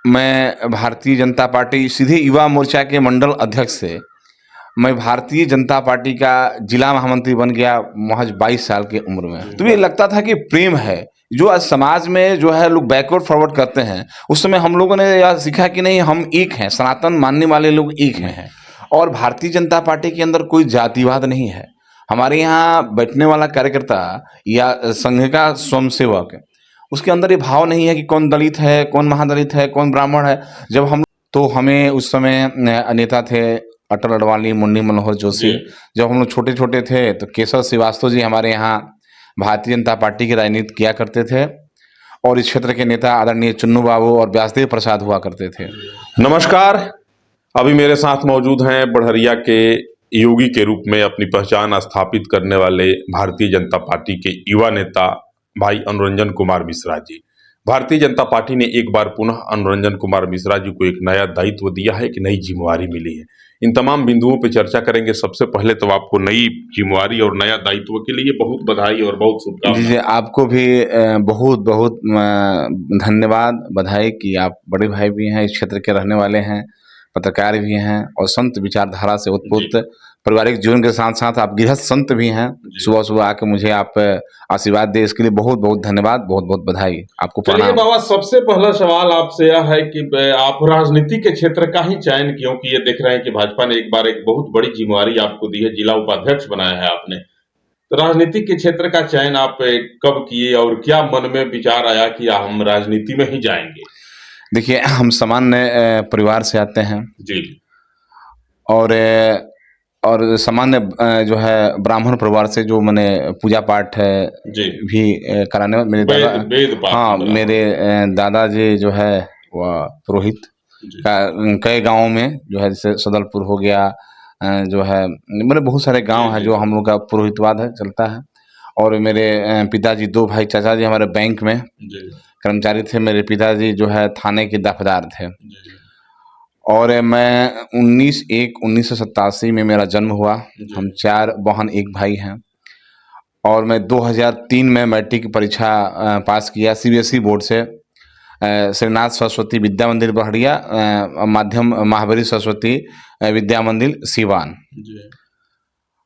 मैं भारतीय जनता पार्टी सीधे युवा मोर्चा के मंडल अध्यक्ष से मैं भारतीय जनता पार्टी का जिला महामंत्री बन गया महज 22 साल की उम्र में। तो ये लगता था कि प्रेम है जो आज समाज में जो है लोग बैकवर्ड फॉरवर्ड करते हैं। उस समय हम लोगों ने यह सीखा कि नहीं, हम एक हैं, सनातन मानने वाले लोग एक हैं और भारतीय जनता पार्टी के अंदर कोई जातिवाद नहीं है। हमारे यहाँ बैठने वाला कार्यकर्ता या संघ का स्वयंसेवक, उसके अंदर ये भाव नहीं है कि कौन दलित है, कौन महादलित है, कौन ब्राह्मण है। जब हम तो हमें उस समय नेता थे अटल अडवाणी, मुन्नी मनोहर जोशी। जब हम लोग छोटे छोटे थे तो केशव श्रीवास्तव जी हमारे यहाँ भारतीय जनता पार्टी की राजनीति किया करते थे और इस क्षेत्र के नेता आदरणीय चुन्नू बाबू और व्यासदेव प्रसाद हुआ करते थे। नमस्कार, अभी मेरे साथ मौजूद हैं बढ़हरिया के योगी के रूप में अपनी पहचान स्थापित करने वाले भारतीय जनता पार्टी के युवा नेता भाई अनुरंजन कुमार मिश्रा जी। भारतीय जनता पार्टी ने एक बार पुनः अनुरंजन कुमार मिश्रा जी को एक नया दायित्व दिया है, एक नई जिम्मेवारी मिली है। इन तमाम बिंदुओं पर चर्चा करेंगे। सबसे पहले तो आपको नई जिम्मेवारी और नया दायित्व के लिए बहुत बधाई और बहुत शुभकामनाएं। जी, आपको भी बहुत बहुत धन्यवाद, बधाई कि आप बड़े भाई भी हैं, इस क्षेत्र के रहने वाले हैं, पत्रकार भी हैं और संत विचारधारा से उत्पुष्ट पारिवारिक जीवन के साथ साथ आप गृहस्थ संत भी हैं। सुबह सुबह आके मुझे आप आशीर्वाद दे, इसके लिए बहुत बहुत धन्यवाद, बहुत बहुत बधाई, आपको चलिए प्रणाम। बाबा, सबसे पहला सवाल आपसे यह है कि आप राजनीति के क्षेत्र का ही चयन क्यों किए? देख रहे हैं कि भाजपा ने एक बार एक बहुत बड़ी जिम्मेवारी आपको दी है, जिला उपाध्यक्ष बनाया है आपने। तो राजनीति के क्षेत्र का चयन आप कब किए और क्या मन में विचार आया कि हम राजनीति में ही जाएंगे? देखिए, हम सामान्य परिवार से आते हैं जी। और सामान्य जो है ब्राह्मण परिवार से, जो मैंने पूजा पाठ जी भी कराने मेरे दादा, वेद पाठ हाँ, कराना। मेरे दादाजी जो है वह पुरोहित का कई गाँवों में जो है, जैसे सदलपुर हो गया, जो है मेरे बहुत सारे गांव हैं जो हम लोग का पुरोहितवाद है चलता है। और मेरे पिताजी, दो भाई चाचा जी हमारे बैंक में कर्मचारी थे। मेरे पिताजी जो है थाने के दफदार थे। और मैं 19/1/1987 में मेरा जन्म हुआ। हम 4 बहन 1 भाई हैं और मैं 2003 में मैट्रिक की परीक्षा पास किया सीबीएसई बोर्ड से, श्रीनाथ सरस्वती विद्या मंदिर बढ़िया, माध्यम महावीर सरस्वती विद्या मंदिर सिवान।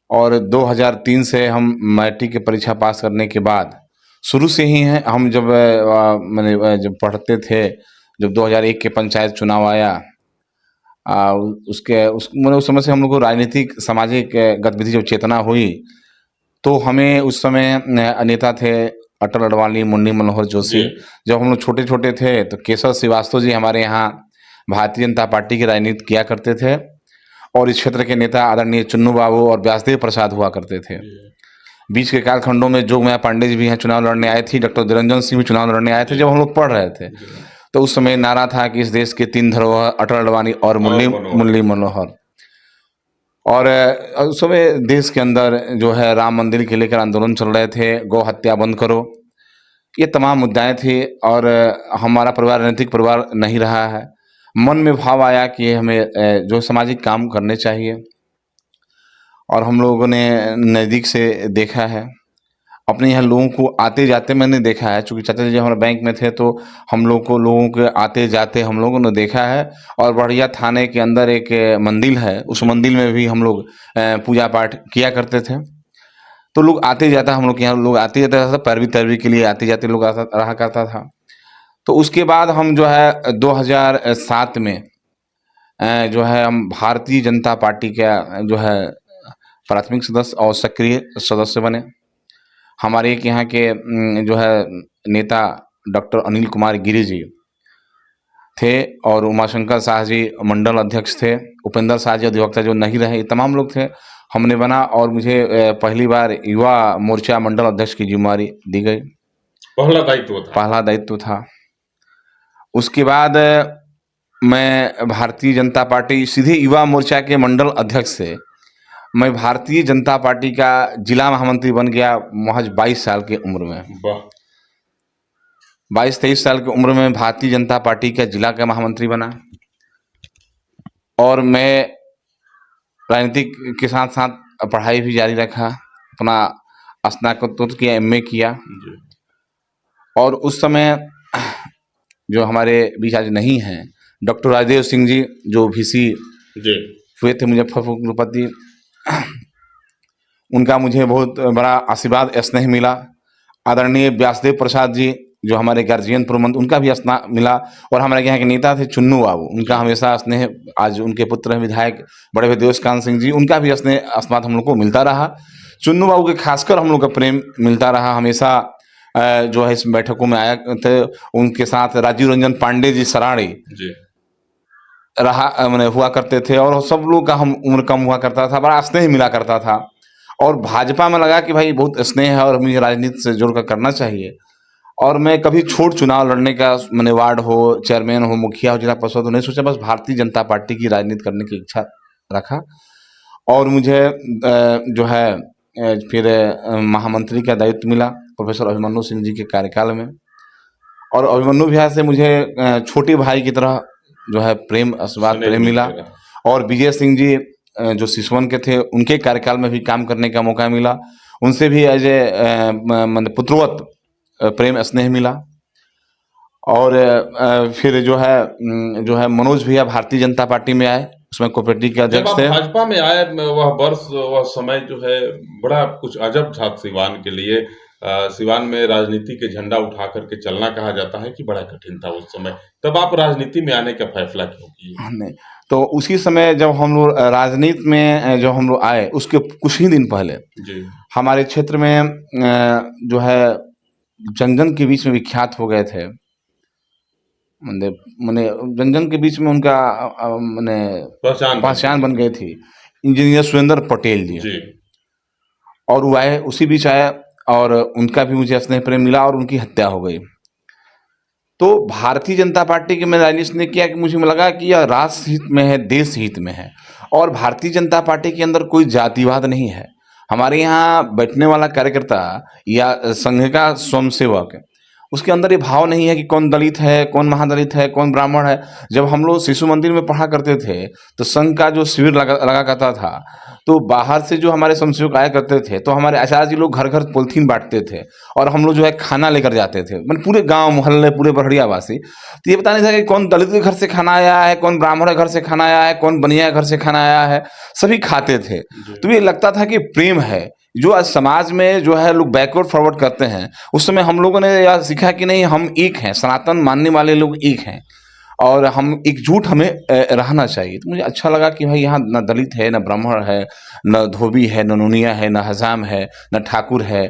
और 2003 से हम मैट्रिक की परीक्षा पास करने के बाद शुरू से ही हैं हम, जब मैंने जब पढ़ते थे, जब 2001 के पंचायत चुनाव आया, मैंने उस समय से हम लोग को राजनीतिक सामाजिक गतिविधि जब चेतना हुई, तो हमें उस समय नेता थे अटल अडवाणी, मुन्नी मनोहर जोशी। जब हम लोग छोटे छोटे थे तो केशव श्रीवास्तव जी हमारे यहाँ भारतीय जनता पार्टी की राजनीति किया करते थे और इस क्षेत्र के नेता आदरणीय चुन्नू बाबू और व्यासदेव प्रसाद हुआ करते थे। बीच के कालखंडों में जोगमाया पांडे जी भी हैं, चुनाव लड़ने आए थे। डॉक्टर निरंजन सिंह भी चुनाव लड़ने आए थे जब हम लोग पढ़ रहे थे। तो उस समय नारा था कि इस देश के 3 धरोहर अटल अडवाणी और मुरली मनोहर। और उस समय देश के अंदर जो है राम मंदिर के लेकर आंदोलन चल रहे थे, गौ हत्या बंद करो, ये तमाम मुद्दाएं थी। और हमारा परिवार राजनीतिक परिवार नहीं रहा है। मन में भाव आया कि हमें जो सामाजिक काम करने चाहिए और हम लोगों ने नज़दीक से देखा है। अपने यहाँ लोगों को आते जाते मैंने देखा है, चूँकि चाचा जी हमारे बैंक में थे तो हम लोगों के आते जाते हम लोगों ने देखा है। और बढ़िया थाने के अंदर एक मंदिर है, उस मंदिर में भी हम लोग पूजा पाठ किया करते थे। तो लोग आते जाता, हम लोग के यहाँ लोग आते जाता था, पैरवी तैरवी के लिए आते जाते लोग रहा करता था। तो उसके बाद हम जो है 2007 में जो है हम भारतीय जनता पार्टी का जो है प्राथमिक सदस्य और सक्रिय सदस्य बने। हमारे एक यहाँ के जो है नेता डॉक्टर अनिल कुमार गिरी जी थे और उमाशंकर शाह जी मंडल अध्यक्ष थे, उपेंद्र शाह जी अधिवक्ता जो नहीं रहे, ये तमाम लोग थे। हमने बना और मुझे पहली बार युवा मोर्चा मंडल अध्यक्ष की जिम्मेवारी दी गई। पहला दायित्व था। उसके बाद मैं भारतीय जनता पार्टी सीधे युवा मोर्चा के मंडल अध्यक्ष से मैं भारतीय जनता पार्टी का जिला महामंत्री बन गया महज 22 साल की उम्र में। 22-23 साल की उम्र में भारतीय जनता पार्टी का जिला का महामंत्री बना और मैं राजनीति के साथ साथ पढ़ाई भी जारी रखा, अपना स्नातकोत्तर किया, MA किया। और उस समय जो हमारे बीच आज नहीं हैं, डॉक्टर राजदेव सिंह जी जो वीसी जी हुए थे मुजफ्फरपुर के कुलपति, उनका मुझे बहुत बड़ा आशीर्वाद स्नेह मिला। आदरणीय व्यासदेव प्रसाद जी जो हमारे गार्जियन प्रबंध, उनका भी स्नेह मिला। और हमारे यहाँ के नेता थे चुन्नू बाबू, उनका हमेशा स्नेह, आज उनके पुत्र हैं विधायक बड़े भाई देवस्कांत सिंह जी, उनका भी स्नेह आशीर्वाद हम लोग को मिलता रहा। चुन्नू बाबू के खासकर हम लोग का प्रेम मिलता रहा हमेशा। जो है इस बैठकों में आया थे, उनके साथ राजीव रंजन पांडे जी सराड़ी जी रहा मैंने हुआ करते थे, और सब लोग का हम उम्र कम हुआ करता था, बड़ा स्नेह मिला करता था। और भाजपा में लगा कि भाई बहुत स्नेह है और मुझे राजनीति से जोड़कर करना चाहिए। और मैं कभी छोट चुनाव लड़ने का, मैंने वार्ड हो, चेयरमैन हो, मुखिया हो, जिला परिषद हो, नहीं सोचा, बस भारतीय जनता पार्टी की राजनीति करने की इच्छा रखा। और मुझे जो है फिर महामंत्री का दायित्व मिला प्रोफेसर अभिमन्यु सिंह जी के कार्यकाल में। और अभिमन्यु भैया से मुझे छोटे भाई की तरह जो है प्रेम, आशीर्वाद, प्रेम मिला। और विजय सिंह जी जो सिसवन के थे, उनके कार्यकाल में भी काम करने का मौका मिला, उनसे भी एज ए मतलब पुत्रवत प्रेम स्नेह मिला। और फिर जो है मनोज भैया भारतीय जनता पार्टी में आए, उसमें कोऑपरेटिव के जब अध्यक्ष आप थे। भाजपा में आए, वह वर्ष, वह समय जो है बड़ा कुछ अजब था सिवान के लिए। सिवान में राजनीति के झंडा उठा करके चलना, कहा जाता है कि बड़ा कठिन था उस समय। तब आप राजनीति में आने का फैसला क्यों किए? नहीं, तो उसी समय जब हम लोग राजनीति में जो हम लोग आए, उसके कुछ ही दिन पहले जी हमारे क्षेत्र में जो है जन जन के बीच में विख्यात हो गए थे। मतलब मैंने जन जन के बीच में उनका मैंने पहचान बन गई थी, इंजीनियर सुरेंद्र पटेल जी। जी और वो आए, उसी बीच आए, और उनका भी मुझे स्नेह प्रेम मिला, और उनकी हत्या हो गई। तो भारतीय जनता पार्टी के मैं राजनीति ने किया कि मुझे लगा कि यह राष्ट्र हित में है, देश हित में है। और भारतीय जनता पार्टी के अंदर कोई जातिवाद नहीं है। हमारे यहाँ बैठने वाला कार्यकर्ता या संघ का स्वयंसेवक, उसके अंदर ये भाव नहीं है कि कौन दलित है, कौन महादलित है, कौन ब्राह्मण है। जब हम लोग शिशु मंदिर में पढ़ा करते थे, तो संघ का जो शिविर लगा करता था, तो बाहर से जो हमारे स्वयंसेवक आया करते थे, तो हमारे आचार्य जी लोग घर घर पॉलिथीन बांटते थे, और हम लोग जो है खाना लेकर जाते थे, मतलब पूरे गांव मोहल्ले, पूरे बड़हरिया वासी। तो ये पता नहीं था कि कौन दलित के घर से खाना आया है, कौन ब्राह्मण के घर से खाना आया है, कौन बनिया के घर से खाना आया है, सभी खाते थे। तो ये लगता था कि प्रेम है। जो आज समाज में जो है लोग बैकवर्ड फॉरवर्ड करते हैं, उस समय हम लोगों ने यह सीखा कि नहीं, हम एक हैं, सनातन मानने वाले लोग एक हैं, और हम एकजुट हमें रहना चाहिए। तो मुझे अच्छा लगा कि भाई यहाँ न दलित है, न ब्राह्मण है, न धोबी है, न नोनिया है, न हजाम है, न ठाकुर है,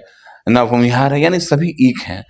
न भूमिहार है, यानी सभी एक हैं।